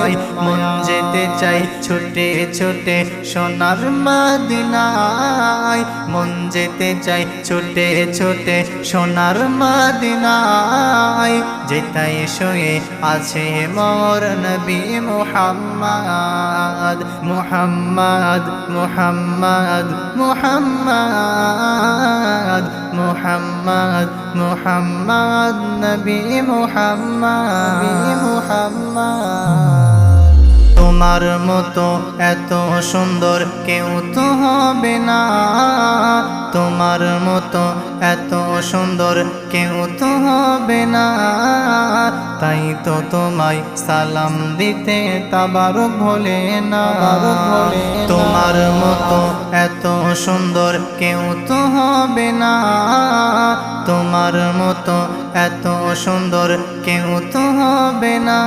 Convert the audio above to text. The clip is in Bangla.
তোমায় মন যেতে চাই ছুটে ছুটে সোনার মদিনায় মন যেতে চাই ছুটে ছুটে সোনার মদিনায় যেতাই শুয়ে আছে মোর নবী মুহাম্মদ মুহাম্মদ মুহাম্মদ মুহাম্মদ মুহাম্মদ মুহাম্মদ নবী মুহাম্মদ তোমার মতো এত সুন্দর কেউ তো হবে না তোমার মতো এত সুন্দর কেউ তো হবে না তাই তো তোমায় সালাম দিতে তাবারক ভোলে না তোমার মতো এত সুন্দর কেউ তো হবে না তোমার মতো এত সুন্দর কেউ তো হবে না।